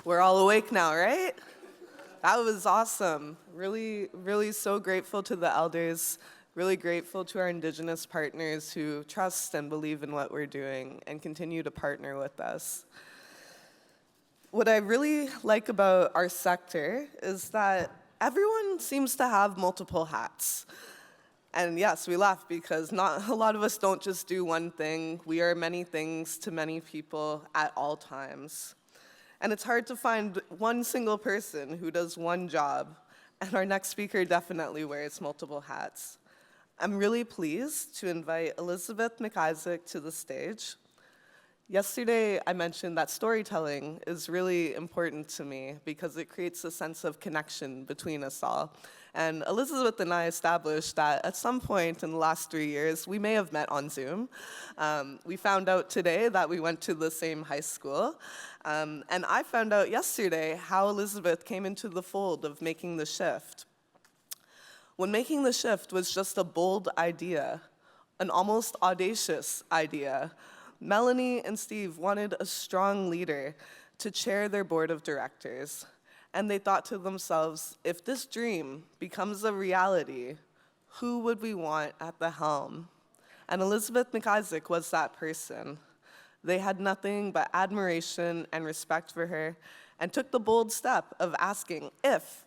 We're all awake now, right? That was awesome. Really, really so grateful to the elders, really grateful to our Indigenous partners who trust and believe in what we're doing and continue to partner with us. What I really like about our sector is that everyone seems to have multiple hats. And yes, we laugh because not a lot of us don't just do one thing. We are many things to many people at all times. And it's hard to find one single person who does one job, and our next speaker definitely wears multiple hats. I'm really pleased to invite Elizabeth McIssac to the stage. Yesterday, I mentioned that storytelling is really important to me because it creates a sense of connection between us all. And Elizabeth and I established that at some point in the last 3 years, we may have met on Zoom. We found out today that we went to the same high school. And I found out yesterday how Elizabeth came into the fold of making the shift. When making the shift was just a bold idea, an almost audacious idea, Melanie and Steve wanted a strong leader to chair their board of directors. And they thought to themselves, if this dream becomes a reality, who would we want at the helm? And Elizabeth McIssac was that person. They had nothing but admiration and respect for her and took the bold step of asking if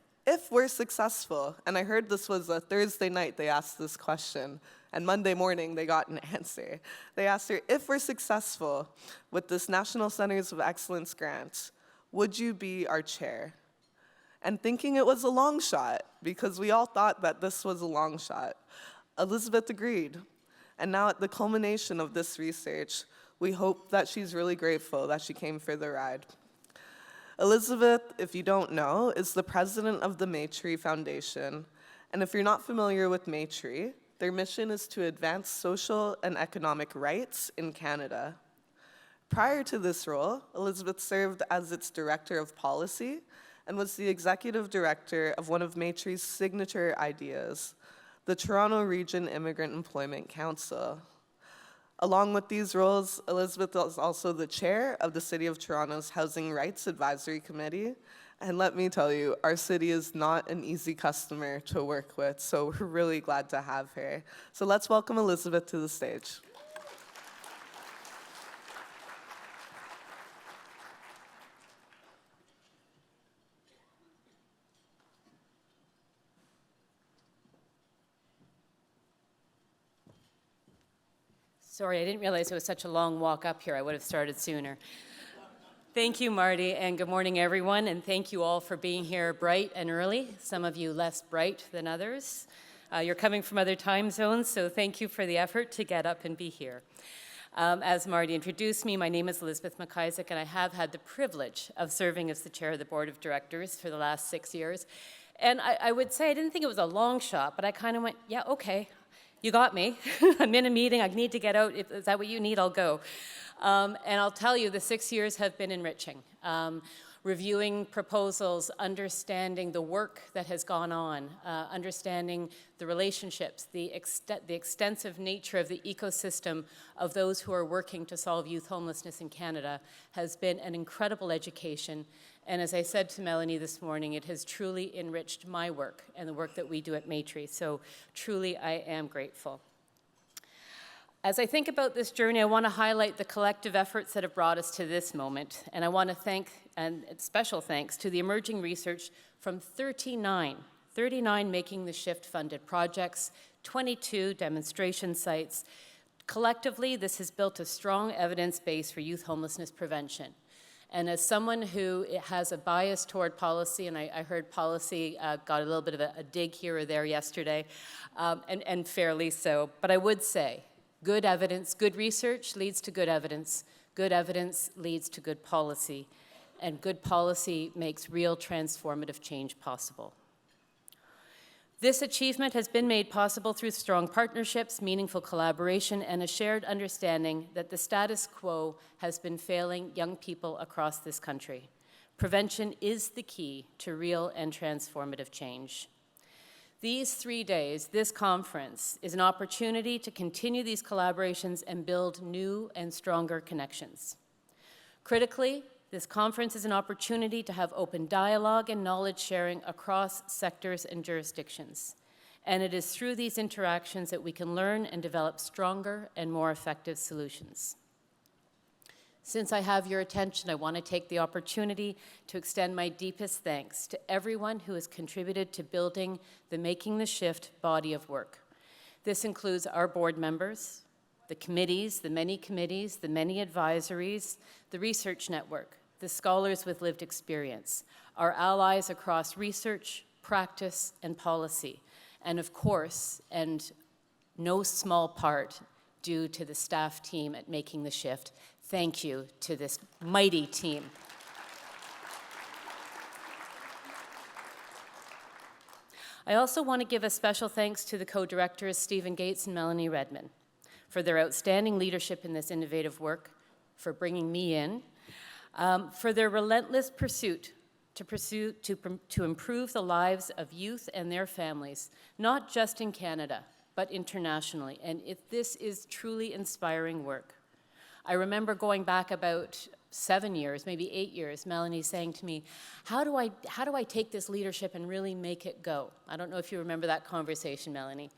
we're successful. And I heard this was a Thursday night they asked this question, and Monday morning they got an answer. They asked her, if we're successful with this National Centers of Excellence grant, would you be our chair? And thinking it was a long shot, because we all thought that this was a long shot, Elizabeth agreed. And now at the culmination of this research, we hope that she's really grateful that she came for the ride. Elizabeth, if you don't know, is the president of the Maytree Foundation. And if you're not familiar with Maytree, their mission is to advance social and economic rights in Canada. Prior to this role, Elizabeth served as its director of policy and was the executive director of one of Maytree's signature ideas, the Toronto Region Immigrant Employment Council. Along with these roles, Elizabeth is also the chair of the City of Toronto's Housing Rights Advisory Committee. And let me tell you, our city is not an easy customer to work with, so we're really glad to have her. So let's welcome Elizabeth to the stage. Sorry, I didn't realize it was such a long walk up here. I would have started sooner. Thank you, Marty, and good morning, everyone, and thank you all for being here bright and early, some of you less bright than others. You're coming from other time zones, so thank you for the effort to get up and be here. As Marty introduced me, my name is Elizabeth McIssac, and I have had the privilege of serving as the chair of the board of directors for the last 6 years. And I would say I didn't think it was a long shot, but I kind of went, yeah, okay. You got me. I'm in a meeting. I need to get out. Is that what you need? I'll go. And I'll tell you, the 6 years have been enriching. Reviewing proposals, understanding the work that has gone on, understanding the relationships, the extensive nature of the ecosystem of those who are working to solve youth homelessness in Canada has been an incredible education. And as I said to Melanie this morning, it has truly enriched my work and the work that we do at Maytree. So truly, I am grateful. As I think about this journey, I want to highlight the collective efforts that have brought us to this moment. And I want to thank, and special thanks, to the emerging research from 39 Making the Shift funded projects, 22 demonstration sites. Collectively, this has built a strong evidence base for youth homelessness prevention. And as someone who has a bias toward policy, and I heard policy got a little bit of a dig here or there yesterday, and fairly so, but I would say good evidence, good research leads to good evidence leads to good policy, and good policy makes real transformative change possible. This achievement has been made possible through strong partnerships, meaningful collaboration, and a shared understanding that the status quo has been failing young people across this country. Prevention is the key to real and transformative change. These 3 days, this conference, is an opportunity to continue these collaborations and build new and stronger connections. Critically, This conference is an opportunity to have open dialogue and knowledge sharing across sectors and jurisdictions. And it is through these interactions that we can learn and develop stronger and more effective solutions. Since I have your attention, I want to take the opportunity to extend my deepest thanks to everyone who has contributed to building the Making the Shift body of work. This includes our board members, the committees, the many advisories, the research network, the scholars with lived experience, our allies across research, practice, and policy, and of course, and no small part due to the staff team at Making the Shift. Thank you to this mighty team. I also want to give a special thanks to the co-directors, Stephen Gates and Melanie Redmond, for their outstanding leadership in this innovative work, for bringing me in, for their relentless pursuit to improve the lives of youth and their families, not just in Canada, but internationally. And this is truly inspiring work. I remember going back about 7 years, maybe 8 years, Melanie saying to me, how do I take this leadership and really make it go? I don't know if you remember that conversation, Melanie.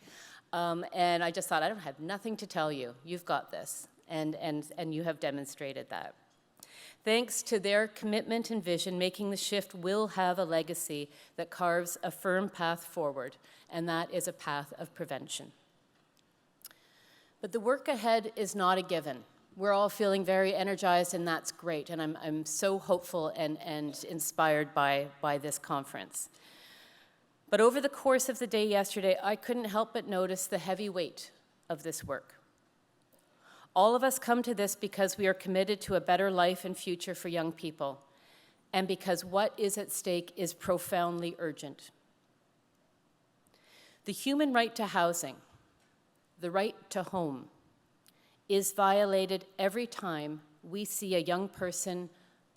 And I just thought, I don't have nothing to tell you. You've got this, and you have demonstrated that. Thanks to their commitment and vision, Making the Shift will have a legacy that carves a firm path forward, and that is a path of prevention. But the work ahead is not a given. We're all feeling very energized, and that's great, and I'm so hopeful and inspired by this conference. But over the course of the day yesterday, I couldn't help but notice the heavy weight of this work. All of us come to this because we are committed to a better life and future for young people, and because what is at stake is profoundly urgent. The human right to housing, the right to home, is violated every time we see a young person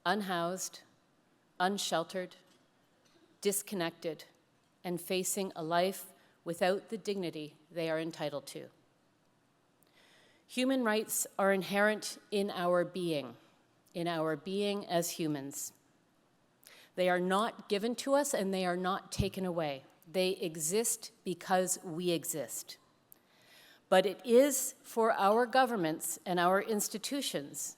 unhoused, unsheltered, disconnected, and facing a life without the dignity they are entitled to. Human rights are inherent in our being as humans. They are not given to us and they are not taken away. They exist because we exist. But it is for our governments and our institutions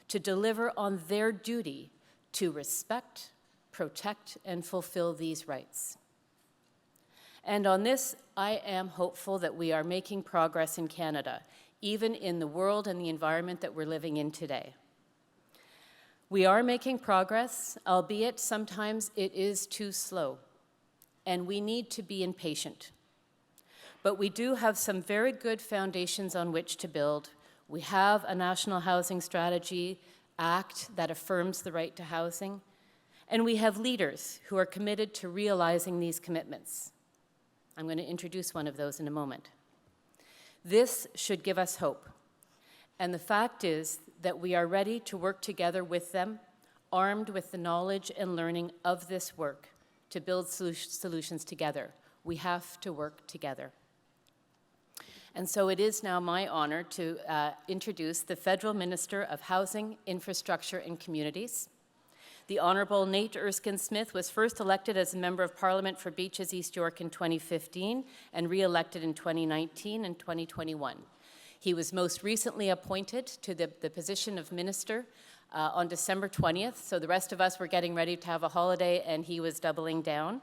to deliver on their duty to respect, protect, and fulfill these rights. And on this, I am hopeful that we are making progress in Canada, even in the world and the environment that we're living in today. We are making progress, albeit sometimes it is too slow, and we need to be impatient. But we do have some very good foundations on which to build. We have a National Housing Strategy Act that affirms the right to housing, and we have leaders who are committed to realizing these commitments. I'm going to introduce one of those in a moment. This should give us hope. And the fact is that we are ready to work together with them, armed with the knowledge and learning of this work, to build solutions together. We have to work together. And so it is now my honor to introduce the Federal Minister of Housing, Infrastructure and Communities. The Honourable Nate Erskine-Smith was first elected as a Member of Parliament for Beaches East York in 2015 and re-elected in 2019 and 2021. He was most recently appointed to the position of Minister on December 20th, so the rest of us were getting ready to have a holiday and he was doubling down.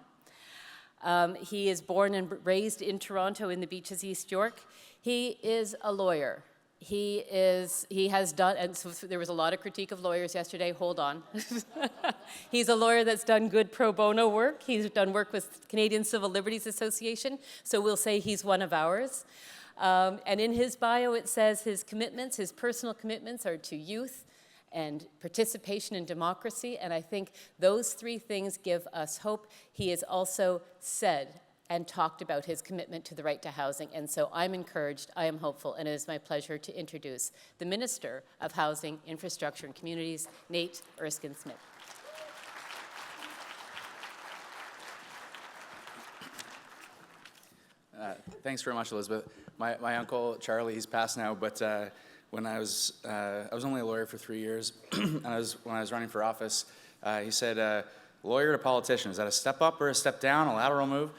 He is born and raised in Toronto in the Beaches East York. He is a lawyer. He has done, and so there was a lot of critique of lawyers yesterday, hold on. He's a lawyer that's done good pro bono work. He's done work with Canadian Civil Liberties Association, so we'll say he's one of ours. And in his bio it says his commitments, his personal commitments are to youth and participation in democracy, and I think those three things give us hope. He has also said and talked about his commitment to the right to housing. And so I'm encouraged, I am hopeful, and it is my pleasure to introduce the Minister of Housing, Infrastructure and Communities, Nate Erskine-Smith. Thanks very much, Elizabeth. My uncle, Charlie, he's passed now, but when I was only a lawyer for 3 years, and when I was running for office, he said, "Lawyer to politician, is that a step up or a step down, a lateral move?"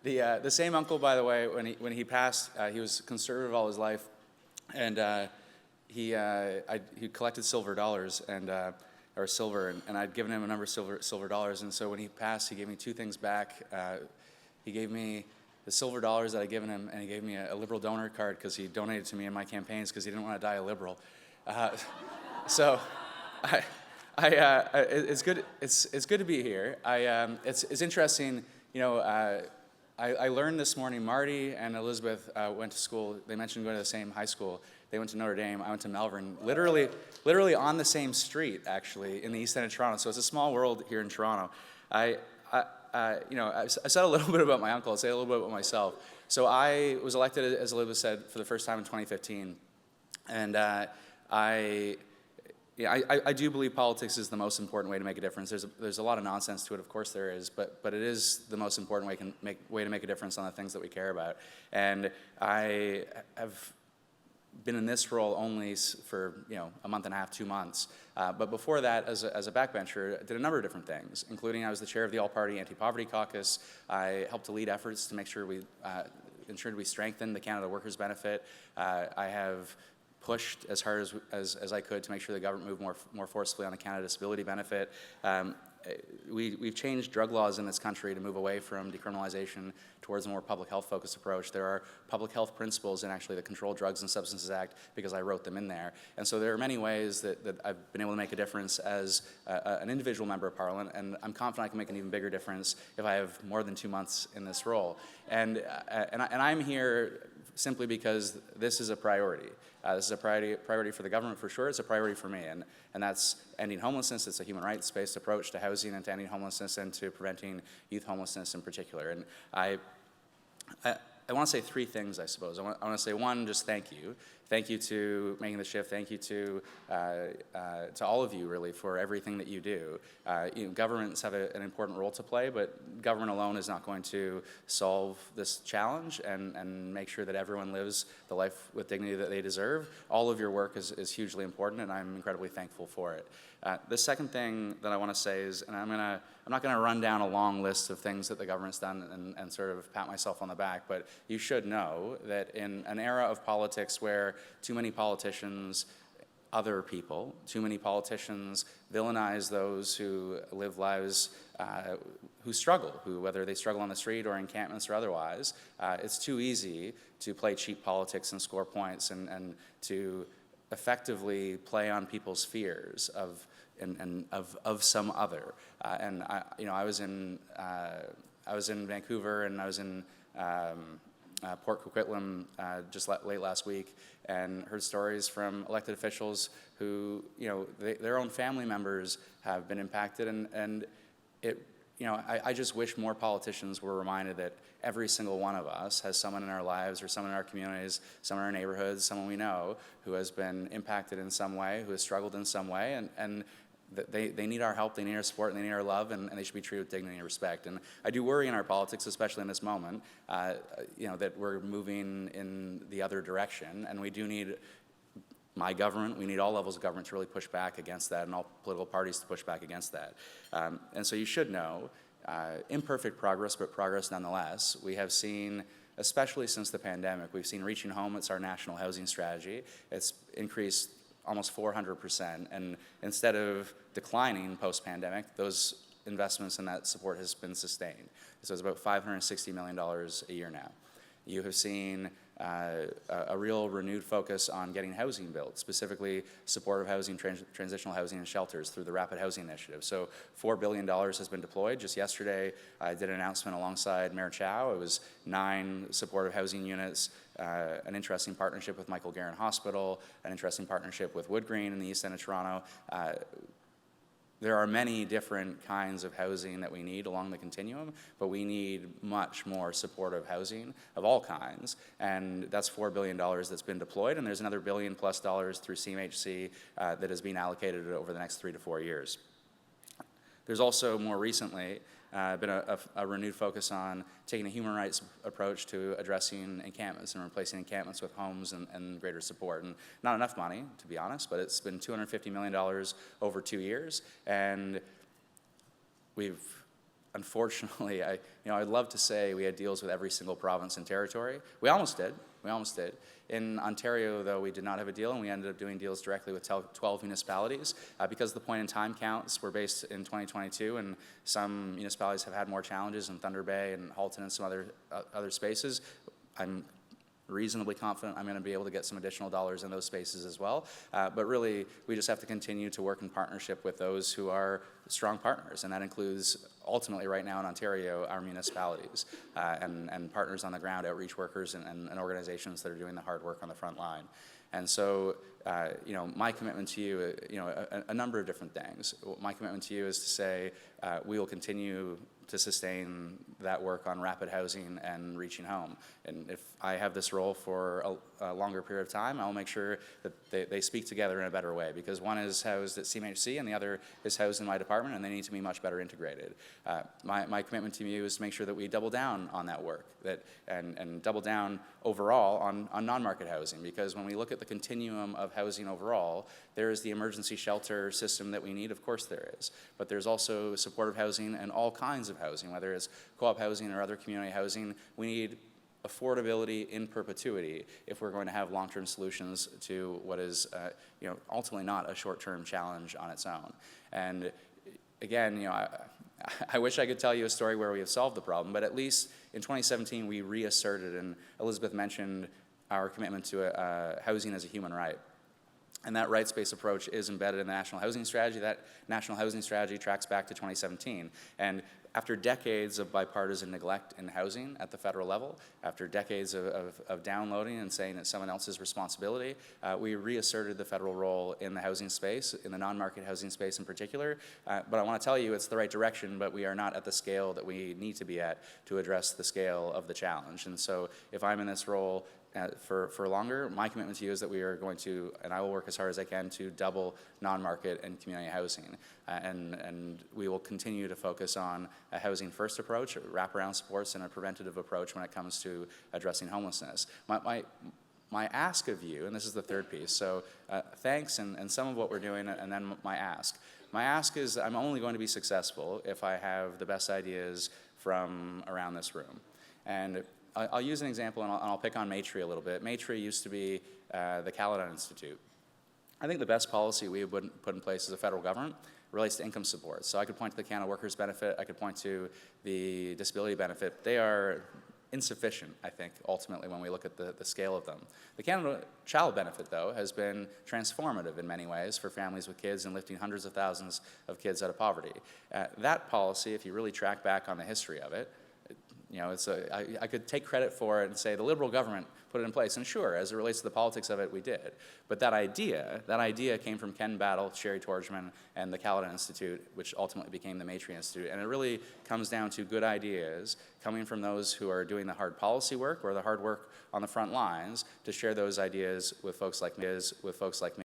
The same uncle, by the way, when he passed, he was conservative all his life, and he collected silver dollars or silver, and I'd given him a number of silver dollars, and so when he passed, he gave me two things back. He gave me the silver dollars that I'd given him, and he gave me a liberal donor card because he donated to me in my campaigns because he didn't want to die a liberal. So, it's good. It's good to be here. It's interesting. I learned this morning. Marty and Elizabeth went to school. They mentioned going to the same high school. They went to Notre Dame. I went to Melbourne. Literally on the same street, actually, in the east end of Toronto. So it's a small world here in Toronto. I said a little bit about my uncle. I'll say a little bit about myself. So I was elected, as Elizabeth said, for the first time in 2015, and I do believe politics is the most important way to make a difference. There's a lot of nonsense to it, of course there is, but it is the most important way to make a difference on the things that we care about. And I have been in this role only for a month and a half, 2 months. But before that, as a backbencher, I did a number of different things, including I was the chair of the All-Party Anti-Poverty Caucus. I helped to lead efforts to make sure we ensured we strengthened the Canada Workers Benefit. I have pushed as hard as I could to make sure the government moved more forcefully on the Canada Disability Benefit. We've changed drug laws in this country to move away from decriminalization towards a more public health focused approach. There are public health principles in actually the Controlled Drugs and Substances Act because I wrote them in there. And so there are many ways that I've been able to make a difference as an individual member of Parliament, and I'm confident I can make an even bigger difference if I have more than 2 months in this role. And I'm here simply because this is a priority. This is a priority for the government for sure. It's a priority for me, and that's ending homelessness. It's a human rights-based approach to housing and to ending homelessness and to preventing youth homelessness in particular. And I want to say three things, I suppose. I want to say one, just thank you. Thank you to Making the Shift. Thank you to all of you, really, for everything that you do. Governments have an important role to play, but government alone is not going to solve this challenge and make sure that everyone lives the life with dignity that they deserve. All of your work is hugely important, and I'm incredibly thankful for it. The second thing that I want to say is, and I'm not going to run down a long list of things that the government's done and sort of pat myself on the back, but you should know that in an era of politics where too many politicians, other people, too many politicians villainize those who live lives who struggle, whether they struggle on the street or encampments or otherwise, it's too easy to play cheap politics and score points and to effectively play on people's fears of some other. I was in Vancouver, and I was in Port Coquitlam just late last week, and heard stories from elected officials who, their own family members have been impacted, and I just wish more politicians were reminded that every single one of us has someone in our lives or someone in our communities, someone in our neighborhoods, someone we know who has been impacted in some way, who has struggled in some way, and they need our help, they need our support, and they need our love, and they should be treated with dignity and respect. And I do worry in our politics, especially in this moment, that we're moving in the other direction, and we do need my government, we need all levels of government to really push back against that, and all political parties to push back against that. And so you should know, imperfect progress, but progress nonetheless. We have seen, especially since the pandemic, we've seen Reaching Home. It's our national housing strategy. It's increased almost 400%, and instead of declining post-pandemic, those investments and that support has been sustained. So it's about $560 million a year now. You have seen a real renewed focus on getting housing built, specifically supportive housing, transitional housing, and shelters through the Rapid Housing Initiative. So $4 billion has been deployed. Just yesterday, I did an announcement alongside Mayor Chow. It was 9 supportive housing units, an interesting partnership with Michael Garron Hospital, an interesting partnership with Wood Green in the east end of Toronto. There are many different kinds of housing that we need along the continuum, but we need much more supportive housing of all kinds, and that's $4 billion that's been deployed, and there's another $1 billion+ through CMHC that is being allocated over the next 3 to 4 years. There's also, more recently, been a renewed focus on taking a human rights approach to addressing encampments and replacing encampments with homes and greater support. And not enough money, to be honest, but it's been $250 million over 2 years. And we've, unfortunately, I'd love to say we had deals with every single province and territory. We almost did. In Ontario, though, we did not have a deal, and we ended up doing deals directly with 12 municipalities. Because the point-in-time counts were based in 2022, and some municipalities have had more challenges in Thunder Bay and Halton and some other spaces, I'm reasonably confident I'm going to be able to get some additional dollars in those spaces as well. But really, we just have to continue to work in partnership with those who are strong partners, and that includes, ultimately right now in Ontario, our municipalities and partners on the ground, outreach workers and organizations that are doing the hard work on the front line. And so, my commitment to you, a number of different things. My commitment to you is to say we will continue to sustain that work on rapid housing and reaching home. And if I have this role for a longer period of time, I'll make sure that they speak together in a better way, because one is housed at CMHC and the other is housed in my department, and they need to be much better integrated. My commitment to you is to make sure that we double down on that work and double down overall on non-market housing, because when we look at the continuum of housing overall, there is the emergency shelter system that we need, of course there is, but there's also supportive housing and all kinds of housing, whether it's co-op housing or other community housing. We need affordability in perpetuity if we're going to have long-term solutions to what is ultimately not a short-term challenge on its own. And again, I wish I could tell you a story where we have solved the problem, but at least in 2017 we reasserted, and Elizabeth mentioned our commitment to housing as a human right. And that rights-based approach is embedded in the National Housing Strategy. That National Housing Strategy tracks back to 2017. And after decades of bipartisan neglect in housing at the federal level, after decades of downloading and saying it's someone else's responsibility, we reasserted the federal role in the housing space, in the non-market housing space in particular. But I want to tell you it's the right direction, but we are not at the scale that we need to be at to address the scale of the challenge. And so if I'm in this role for longer, my commitment to you is that we are going to, and I will work as hard as I can to double non-market and community housing. And we will continue to focus on a housing-first approach, wraparound supports, and a preventative approach when it comes to addressing homelessness. My ask of you, and this is the third piece, so thanks and some of what we're doing, and then my ask. My ask is I'm only going to be successful if I have the best ideas from around this room. And I'll use an example, and I'll pick on Maytree a little bit. Maytree used to be the Caledon Institute. I think the best policy we would put in place as a federal government relates to income support. So I could point to the Canada Workers Benefit, I could point to the disability benefit. They are insufficient, I think, ultimately, when we look at the scale of them. The Canada Child Benefit, though, has been transformative in many ways for families with kids and lifting hundreds of thousands of kids out of poverty. That policy, if you really track back on the history of it, I could take credit for it and say the Liberal government put it in place. And sure, as it relates to the politics of it, we did. But that idea came from Ken Battle, Sherry Torgman, and the Caledon Institute, which ultimately became the Maytree Institute. And it really comes down to good ideas coming from those who are doing the hard policy work or the hard work on the front lines to share those ideas with folks like me.